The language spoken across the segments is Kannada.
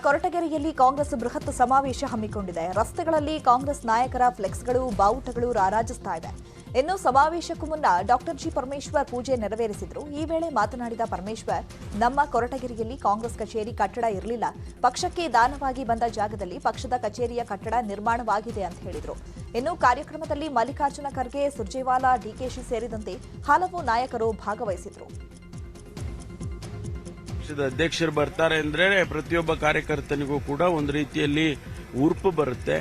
ಕೊರಟಗೆರೆಯಲ್ಲಿ ಕಾಂಗ್ರೆಸ್ ಬೃಹತ್ ಸಮಾವೇಶ ಹಮ್ಮಿಕೊಂಡಿದೆ. ರಸ್ತೆಗಳಲ್ಲಿ ಕಾಂಗ್ರೆಸ್ ನಾಯಕರ ಫ್ಲೆಕ್ಸ್ಗಳು, ಬಾವುಟಗಳು ರಾರಾಜಿಸ್ತಾ ಇದೆ. ಇನ್ನು ಸಮಾವೇಶಕ್ಕೂ ಮುನ್ನ ಡಾಕ್ಟರ್ ಜಿ ಪರಮೇಶ್ವರ್ ಪೂಜೆ ನೆರವೇರಿಸಿದ್ರು. ಈ ವೇಳೆ ಮಾತನಾಡಿದ ಪರಮೇಶ್ವರ್, ನಮ್ಮ ಕೊರಟಗೆರೆಯಲ್ಲಿ ಕಾಂಗ್ರೆಸ್ ಕಚೇರಿ ಕಟ್ಟಡ ಇರಲಿಲ್ಲ. ಪಕ್ಷಕ್ಕೆ ದಾನವಾಗಿ ಬಂದ ಜಾಗದಲ್ಲಿ ಪಕ್ಷದ ಕಚೇರಿಯ ಕಟ್ಟಡ ನಿರ್ಮಾಣವಾಗಿದೆ ಅಂತ ಹೇಳಿದ್ರು. ಇನ್ನು ಕಾರ್ಯಕ್ರಮದಲ್ಲಿ ಮಲ್ಲಿಕಾರ್ಜುನ ಖರ್ಗೆ, ಸುರ್ಜೇವಾಲಾ, ಡಿಕೆಶಿ ಸೇರಿದಂತೆ ಹಲವು ನಾಯಕರು ಭಾಗವಹಿಸಿದ್ರು. ಅಧ್ಯಕ್ಷರು ಬರ್ತಾರೆ ಅಂದ್ರೆ ಪ್ರತಿಯೊಬ್ಬ ಕಾರ್ಯಕರ್ತನಿಗೂ ಕೂಡ ಒಂದು ರೀತಿಯಲ್ಲಿ ಉರುಪು ಬರುತ್ತೆ.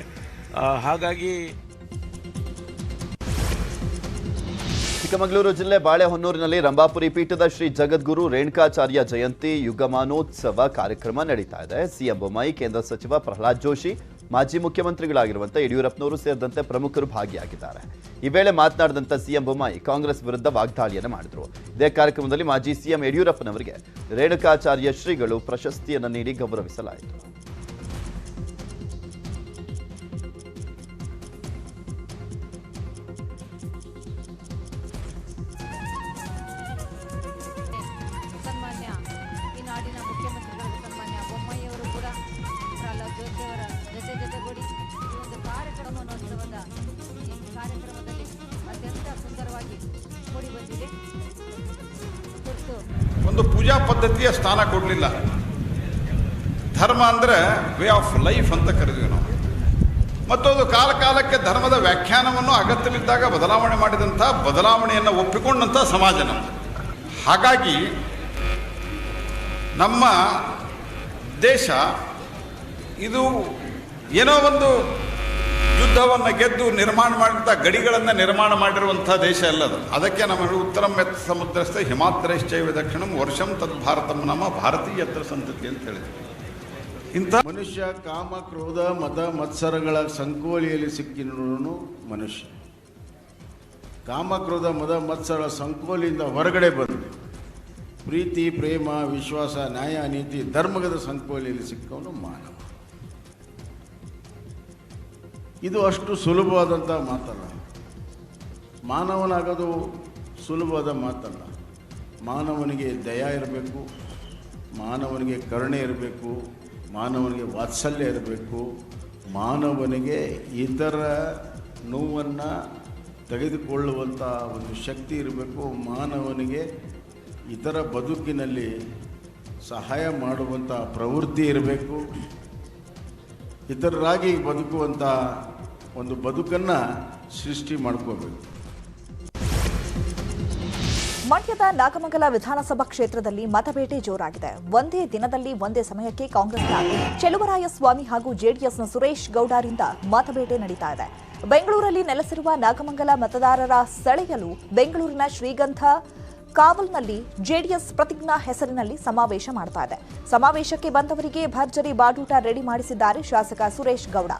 ಹಾಗಾಗಿ ಚಿಕ್ಕಮಗಳೂರು ಜಿಲ್ಲೆ ಬಾಳೆಹೊನ್ನೂರಿನಲ್ಲಿ ರಂಭಾಪುರಿ ಪೀಠದ ಶ್ರೀ ಜಗದ್ಗುರು ರೇಣುಕಾಚಾರ್ಯ ಜಯಂತಿ ಯುಗಮಾನೋತ್ಸವ ಕಾರ್ಯಕ್ರಮ ನಡೀತಾ ಇದೆ. ಸಿಎಂ ಬೊಮ್ಮಾಯಿ, ಕೇಂದ್ರ ಸಚಿವ ಪ್ರಹ್ಲಾದ್ ಜೋಶಿ, ಮಾಜಿ ಮುಖ್ಯಮಂತ್ರಿಗಳಾಗಿರುವಂತಹ ಯಡಿಯೂರಪ್ಪನವರು ಸೇರಿದಂತೆ ಪ್ರಮುಖರು ಭಾಗಿಯಾಗಿದ್ದಾರೆ. ಈ ವೇಳೆ ಮಾತನಾಡಿದಂಥ ಸಿಎಂ ಬೊಮ್ಮಾಯಿ ಕಾಂಗ್ರೆಸ್ ವಿರುದ್ಧ ವಾಗ್ದಾಳಿಯನ್ನು ಮಾಡಿದರು. ಇದೇ ಕಾರ್ಯಕ್ರಮದಲ್ಲಿ ಮಾಜಿ ಸಿಎಂ ಯಡಿಯೂರಪ್ಪನವರಿಗೆ ರೇಣುಕಾಚಾರ್ಯ ಶ್ರೀಗಳು ಪ್ರಶಸ್ತಿಯನ್ನು ನೀಡಿ ಗೌರವಿಸಲಾಯಿತು. ಒಂದು ಪೂಜಾ ಪದ್ಧತಿಯ ಸ್ಥಾನ ಕೊಡಲಿಲ್ಲ. ಧರ್ಮ ಅಂದರೆ ವೇ ಆಫ್ ಲೈಫ್ ಅಂತ ಕರೆದ್ವಿ ನಾವು. ಮತ್ತೊಂದು ಕಾಲಕ್ಕೆ ಧರ್ಮದ ವ್ಯಾಖ್ಯಾನವನ್ನು ಅಗತ್ಯವಿದ್ದಾಗ ಬದಲಾವಣೆ ಮಾಡಿದಂಥ, ಬದಲಾವಣೆಯನ್ನು ಒಪ್ಪಿಕೊಂಡಂಥ ಸಮಾಜ ನಮ್ಮದು. ಹಾಗಾಗಿ ನಮ್ಮ ದೇಶ ಇದು ಏನೋ ಒಂದು ಯುದ್ಧವನ್ನು ಗೆದ್ದು ನಿರ್ಮಾಣ ಮಾಡಿದಂಥ ಗಡಿಗಳನ್ನು ನಿರ್ಮಾಣ ಮಾಡಿರುವಂಥ ದೇಶ ಅಲ್ಲದು. ಅದಕ್ಕೆ ನಮ್ಮ ಉತ್ತರಂ ಯತ್ ಸಮುದ್ರಸ್ಥ ಹಿಮಾದ್ರೈಶ್ಚೈವ ದಕ್ಷಿಣಂ ವರ್ಷಂ ತದ್ ಭಾರತಂ ನಮ್ಮ ಭಾರತೀಯತ್ರ ಸಂತತಿ ಅಂತ ಹೇಳಿದ್ರು. ಇಂಥ ಮನುಷ್ಯ ಕಾಮ, ಕ್ರೋಧ, ಮತ, ಮತ್ಸರಗಳ ಸಂಕೋಲಿಯಲ್ಲಿ ಸಿಕ್ಕಿನೂ ಮನುಷ್ಯ. ಕಾಮ, ಕ್ರೋಧ, ಮದ, ಮತ್ಸರ ಸಂಕೋಲಿಯಿಂದ ಹೊರಗಡೆ ಬಂದು ಪ್ರೀತಿ, ಪ್ರೇಮ, ವಿಶ್ವಾಸ, ನ್ಯಾಯ, ನೀತಿ, ಧರ್ಮದ ಸಂಕೋಲಿಯಲ್ಲಿ ಸಿಕ್ಕವನು ಮಾನವ. ಇದು ಅಷ್ಟು ಸುಲಭವಾದಂಥ ಮಾತಲ್ಲ. ಮಾನವನಾಗೋದು ಸುಲಭವಾದ ಮಾತಲ್ಲ. ಮಾನವನಿಗೆ ದಯ ಇರಬೇಕು, ಮಾನವನಿಗೆ ಕರುಣೆ ಇರಬೇಕು, ಮಾನವನಿಗೆ ವಾತ್ಸಲ್ಯ ಇರಬೇಕು, ಮಾನವನಿಗೆ ಇತರ ನೋವನ್ನು ತೆಗೆದುಕೊಳ್ಳುವಂಥ ಒಂದು ಶಕ್ತಿ ಇರಬೇಕು, ಮಾನವನಿಗೆ ಇತರ ಬದುಕಿನಲ್ಲಿ ಸಹಾಯ ಮಾಡುವಂಥ ಪ್ರವೃತ್ತಿ ಇರಬೇಕು, ಇತರರಾಗಿ ಬದುಕುವಂಥ ಒಂದು ಬದುಕನ್ನು ಸೃಷ್ಟಿ ಮಾಡ್ಕೋಬೇಕು. ಮಂಡ್ಯದ ನಾಗಮಂಗಲ ವಿಧಾನಸಭಾ ಕ್ಷೇತ್ರದಲ್ಲಿ ಮತಬೇಟೆ ಜೋರಾಗಿದೆ. ಒಂದೇ ದಿನದಲ್ಲಿ ಒಂದೇ ಸಮಯಕ್ಕೆ ಕಾಂಗ್ರೆಸ್ನ ಚೆಲುವರಾಯಸ್ವಾಮಿ ಹಾಗೂ ಜೆಡಿಎಸ್ನ ಸುರೇಶ್ ಗೌಡರಿಂದ ಮತಬೇಟೆ ನಡೀತಾ ಇದೆ. ಬೆಂಗಳೂರಲ್ಲಿ ನೆಲೆಸಿರುವ ನಾಗಮಂಗಲ ಮತದಾರರ ಸೆಳೆಯಲು ಬೆಂಗಳೂರಿನ ಶ್ರೀಗಂಧ ಕಾವಲ್ನಲ್ಲಿ ಜೆಡಿಎಸ್ ಪ್ರತಿಜ್ಞಾ ಹೆಸರಿನಲ್ಲಿ ಸಮಾವೇಶ ಮಾಡ್ತಾ ಇದೆ. ಸಮಾವೇಶಕ್ಕೆ ಬಂದವರಿಗೆ ಭರ್ಜರಿ ಬಾಡೂಟ ರೆಡಿ ಮಾಡಿಸಿದ್ದಾರೆ ಶಾಸಕ ಸುರೇಶ್ ಗೌಡ.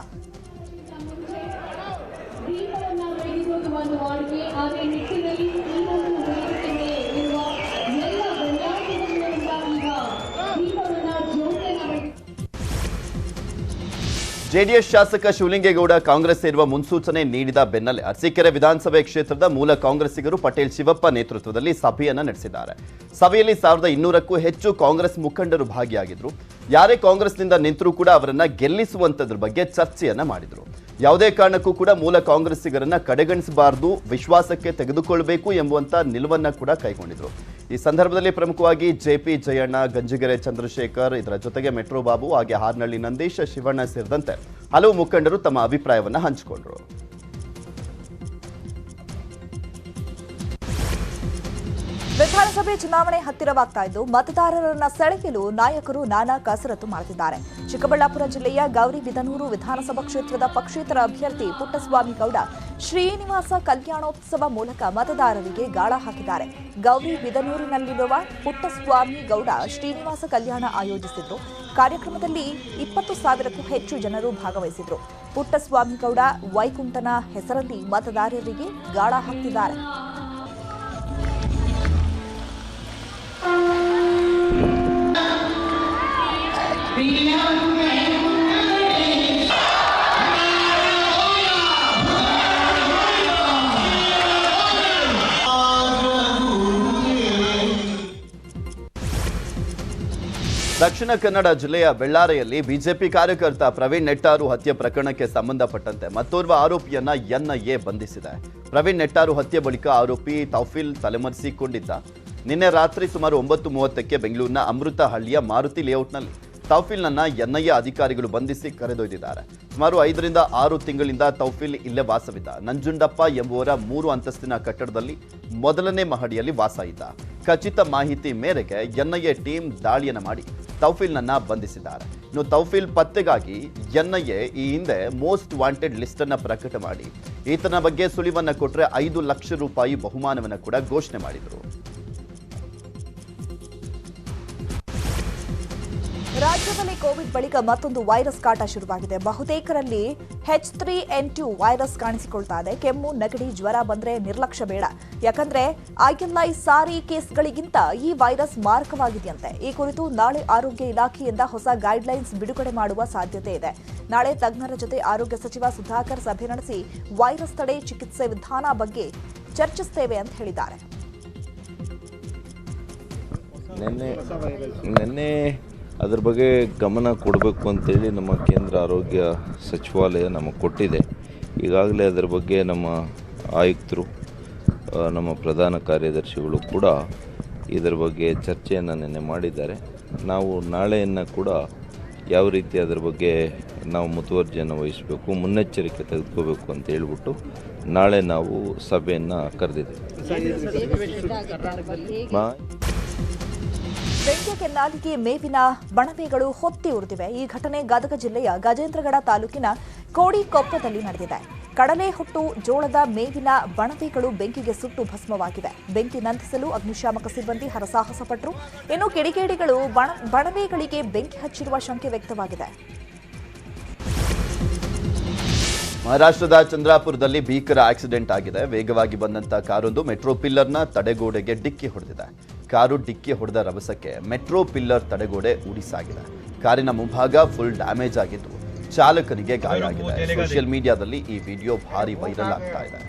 ಜೆಡಿಎಸ್ ಶಾಸಕ ಶಿವಲಿಂಗೇಗೌಡ ಕಾಂಗ್ರೆಸ್ ಸೇರುವ ಮುನ್ಸೂಚನೆ ನೀಡಿದ ಬೆನ್ನಲ್ಲೇ ಅರಸೀಕೆರೆ ವಿಧಾನಸಭೆ ಕ್ಷೇತ್ರದ ಮೂಲ ಕಾಂಗ್ರೆಸ್ಸಿಗರು ಪಟೇಲ್ ಶಿವಪ್ಪ ನೇತೃತ್ವದಲ್ಲಿ ಸಭೆಯನ್ನು ನಡೆಸಿದ್ದಾರೆ. ಸಭೆಯಲ್ಲಿ 1200ಕ್ಕೂ ಹೆಚ್ಚು ಕಾಂಗ್ರೆಸ್ ಮುಖಂಡರು ಭಾಗಿಯಾಗಿದ್ರು. ಯಾರೇ ಕಾಂಗ್ರೆಸ್ನಿಂದ ನಿಂತರೂ ಕೂಡ ಅವರನ್ನ ಗೆಲ್ಲಿಸುವಂತದ್ರ ಬಗ್ಗೆ ಚರ್ಚೆಯನ್ನ ಮಾಡಿದ್ರು. ಯಾವುದೇ ಕಾರಣಕ್ಕೂ ಕೂಡ ಮೂಲ ಕಾಂಗ್ರೆಸ್ಸಿಗರನ್ನ ಕಡೆಗಣಿಸಬಾರದು, ವಿಶ್ವಾಸಕ್ಕೆ ತೆಗೆದುಕೊಳ್ಳಬೇಕು ಎಂಬುವಂತ ನಿಲುವನ್ನ ಕೂಡ ಕೈಗೊಂಡಿದ್ರು. ಈ ಸಂದರ್ಭದಲ್ಲಿ ಪ್ರಮುಖವಾಗಿ ಜೆಪಿ ಜಯಣ್ಣ, ಗಂಜಿಗೆರೆ ಚಂದ್ರಶೇಖರ್, ಇದರ ಜೊತೆಗೆ ಮೆಟ್ರೋ ಬಾಬು, ಹಾಗೆ ಹಾರ್ನಳ್ಳಿ ನಂದೀಶ್, ಶಿವಣ್ಣ ಸೇರಿದಂತೆ ಹಲವು ಮುಖಂಡರು ತಮ್ಮ ಅಭಿಪ್ರಾಯವನ್ನ ಹಂಚಿಕೊಂಡರು. ವಿಧಾನಸಭೆ ಚುನಾವಣೆ ಹತ್ತಿರವಾಗ್ತಾ ಇದ್ದು ಮತದಾರರನ್ನ ಸೆಳೆಯಲು ನಾಯಕರು ನಾನಾ ಕಸರತ್ತು ಮಾಡುತ್ತಿದ್ದಾರೆ. ಚಿಕ್ಕಬಳ್ಳಾಪುರ ಜಿಲ್ಲೆಯ ಗೌರಿಬಿದನೂರು ವಿಧಾನಸಭಾ ಕ್ಷೇತ್ರದ ಪಕ್ಷೇತರ ಅಭ್ಯರ್ಥಿ ಪುಟ್ಟಸ್ವಾಮಿ ಗೌಡ ಶ್ರೀನಿವಾಸ ಕಲ್ಯಾಣೋತ್ಸವ ಮೂಲಕ ಮತದಾರರಿಗೆ ಗಾಳ ಹಾಕಿದ್ದಾರೆ. ಗೌರಿಬಿದನೂರಿನಲ್ಲಿರುವ ಪುಟ್ಟಸ್ವಾಮಿ ಗೌಡ ಶ್ರೀನಿವಾಸ ಕಲ್ಯಾಣ ಆಯೋಜಿಸಿದ್ರು. ಕಾರ್ಯಕ್ರಮದಲ್ಲಿ 20,000ಕ್ಕೂ ಹೆಚ್ಚು ಜನರು ಭಾಗವಹಿಸಿದ್ರು. ಪುಟ್ಟಸ್ವಾಮಿ ಗೌಡ ವೈಕುಂಠನ ಹೆಸರಲ್ಲಿ ಮತದಾರರಿಗೆ ಗಾಳ ಹಾಕಿದ್ದಾರೆ. ದಕ್ಷಿಣ ಕನ್ನಡ ಜಿಲ್ಲೆಯ ಬೆಳ್ಳಾರೆಯಲ್ಲಿ ಬಿಜೆಪಿ ಕಾರ್ಯಕರ್ತ ಪ್ರವೀಣ್ ನೆಟ್ಟಾರು ಹತ್ಯೆ ಪ್ರಕರಣಕ್ಕೆ ಸಂಬಂಧಪಟ್ಟಂತೆ ಮತ್ತೋರ್ವ ಆರೋಪಿಯನ್ನ ಎನ್ಐಎ ಬಂಧಿಸಿದೆ. ಪ್ರವೀಣ್ ನೆಟ್ಟಾರು ಹತ್ಯೆ ಬಳಿಕ ಆರೋಪಿ ತೌಫೀಲ್ ತಲೆಮರೆಸಿಕೊಂಡಿದ್ದ. ನಿನ್ನೆ ರಾತ್ರಿ ಸುಮಾರು 9:30ಕ್ಕೆ ಬೆಂಗಳೂರಿನ ಅಮೃತಹಳ್ಳಿಯ ಮಾರುತಿ ಲೇಔಟ್ನಲ್ಲಿ ತೌಫೀಲ್ನನ್ನ ಎನ್ಐಎ ಅಧಿಕಾರಿಗಳು ಬಂಧಿಸಿ ಕರೆದೊಯ್ದಿದ್ದಾರೆ. ಸುಮಾರು 5ರಿಂದ 6 ತಿಂಗಳಿಂದ ತೌಫೀಲ್ ಇಲ್ಲೇ ವಾಸವಿದ್ದ. ನಂಜುಂಡಪ್ಪ ಎಂಬುವರ 3 ಅಂತಸ್ತಿನ ಕಟ್ಟಡದಲ್ಲಿ ಮೊದಲನೇ ಮಹಡಿಯಲ್ಲಿ ವಾಸ ಇದ್ದ. ಖಚಿತ ಮಾಹಿತಿ ಮೇರೆಗೆ ಎನ್ಐಎ ಟೀಮ್ ದಾಳಿಯನ್ನು ಮಾಡಿ ತೌಫೀಲ್ನನ್ನ ಬಂಧಿಸಿದ್ದಾರೆ. ಇನ್ನು ತೌಫೀಲ್ ಪತ್ತೆಗಾಗಿ ಎನ್ಐಎ ಈ ಹಿಂದೆ ಮೋಸ್ಟ್ ವಾಂಟೆಡ್ ಲಿಸ್ಟ್ ಅನ್ನ ಪ್ರಕಟ ಮಾಡಿ ಈತನ ಬಗ್ಗೆ ಸುಳಿವನ್ನ ಕೊಟ್ಟರೆ 5 ಲಕ್ಷ ರೂಪಾಯಿ ಬಹುಮಾನವನ್ನು ಕೂಡ ಘೋಷಣೆ ಮಾಡಿದರು. ರಾಜ್ಯದಲ್ಲಿ ಕೋವಿಡ್ ಬಳಿಕ ಮತ್ತೊಂದು ವೈರಸ್ ಕಾಟ ಶುರುವಾಗಿದೆ. ಬಹುತೇಕರಲ್ಲಿ H3N2 ವೈರಸ್ ಕಾಣಿಸಿಕೊಳ್ತಾ ಇದೆ. ಕೆಮ್ಮು, ನೆಗಡಿ, ಜ್ವರ ಬಂದ್ರೆ ನಿರ್ಲಕ್ಷ್ಯ ಬೇಡ. ಯಾಕಂದ್ರೆ ILI ಸಾರಿ ಕೇಸ್ಗಳಿಗಿಂತ ಈ ವೈರಸ್ ಮಾರಕವಾಗಿದೆಯಂತೆ. ಈ ಕುರಿತು ನಾಳೆ ಆರೋಗ್ಯ ಇಲಾಖೆಯಿಂದ ಹೊಸ ಗೈಡ್ಲೈನ್ಸ್ ಬಿಡುಗಡೆ ಮಾಡುವ ಸಾಧ್ಯತೆ ಇದೆ. ನಾಳೆ ತಜ್ಞರ ಜೊತೆ ಆರೋಗ್ಯ ಸಚಿವ ಸುಧಾಕರ್ ಸಭೆ ನಡೆಸಿ ವೈರಸ್ ತಡೆ ಚಿಕಿತ್ಸೆ ವಿಧಾನ ಬಗ್ಗೆ ಚರ್ಚಿಸುತ್ತೇವೆ ಅಂತ ಹೇಳಿದ್ದಾರೆ. ನಿನ್ನೆ ಅದ್ರ ಬಗ್ಗೆ ಗಮನ ಕೊಡಬೇಕು ಅಂತೇಳಿ ನಮ್ಮ ಕೇಂದ್ರ ಆರೋಗ್ಯ ಸಚಿವಾಲಯ ನಮಗೆ ಕೊಟ್ಟಿದೆ. ಈಗಾಗಲೇ ಅದರ ಬಗ್ಗೆ ನಮ್ಮ ಆಯುಕ್ತರು, ನಮ್ಮ ಪ್ರಧಾನ ಕಾರ್ಯದರ್ಶಿಗಳು ಕೂಡ ಇದರ ಬಗ್ಗೆ ಚರ್ಚೆಯನ್ನು ನಿನ್ನೆ ಮಾಡಿದ್ದಾರೆ. ನಾವು ನಾಳೆಯನ್ನು ಕೂಡ ಯಾವ ರೀತಿ ಅದರ ಬಗ್ಗೆ ನಾವು ಮುತುವರ್ಜಿಯನ್ನು ವಹಿಸಬೇಕು, ಮುನ್ನೆಚ್ಚರಿಕೆ ತೆಗೆದುಕೋಬೇಕು ಅಂತ ಹೇಳ್ಬಿಟ್ಟು ನಾಳೆ ನಾವು ಸಭೆಯನ್ನು ಕರೆದಿದ್ದೇವೆ. ಬೆಂಕಿ ಕೆನ್ನಾಲಿಗೆ ಮೇವಿನ ಬಣವೆಗಳು ಹೊತ್ತಿ ಉರಿದಿವೆ. ಈ ಘಟನೆ ಗದಗ ಜಿಲ್ಲೆಯ ಗಜೇಂದ್ರಗಡ ತಾಲೂಕಿನ ಕೋಡಿಕೊಪ್ಪದಲ್ಲಿ ನಡೆದಿದೆ. ಕಡಲೆ ಹೊಟ್ಟು ಜೋಳದ ಮೇವಿನ ಬಣವೆಗಳು ಬೆಂಕಿಗೆ ಸುಟ್ಟು ಭಸ್ಮವಾಗಿವೆ. ಬೆಂಕಿ ನಂದಿಸಲು ಅಗ್ನಿಶಾಮಕ ಸಿಬ್ಬಂದಿ ಹರಸಾಹಸ ಪಟ್ಟರು. ಇನ್ನು ಕಿಡಿಗೇಡಿಗಳು ಬಣವೆಗಳಿಗೆ ಬೆಂಕಿ ಹಚ್ಚಿರುವ ಶಂಕೆ ವ್ಯಕ್ತವಾಗಿದೆ. ಮಹಾರಾಷ್ಟ್ರದ ಚಂದ್ರಾಪುರದಲ್ಲಿ ಭೀಕರ ಆಕ್ಸಿಡೆಂಟ್ ಆಗಿದೆ. ವೇಗವಾಗಿ ಬಂದಂತ ಕಾರೊಂದು ಮೆಟ್ರೋ ಪಿಲ್ಲರ್ನ ತಡೆಗೋಡೆಗೆ ಡಿಕ್ಕಿ ಹೊಡೆದಿದೆ. ಕಾರು ಡಿಕ್ಕಿ ಹೊಡೆದ ರಭಸಕ್ಕೆ ಮೆಟ್ರೋ ಪಿಲ್ಲರ್ ತಡೆಗೋಡೆ ಉಡಿಸಾಗಿದೆ. ಕಾರಿನ ಮುಂಭಾಗ ಫುಲ್ ಡ್ಯಾಮೇಜ್ ಆಗಿದ್ದು ಚಾಲಕನಿಗೆ ಗಾಯ ಆಗಿದೆ. ಸೋಷಿಯಲ್ ಮೀಡಿಯಾದಲ್ಲಿ ಈ ವಿಡಿಯೋ ಭಾರಿ ವೈರಲ್ ಆಗ್ತಾ ಇದೆ.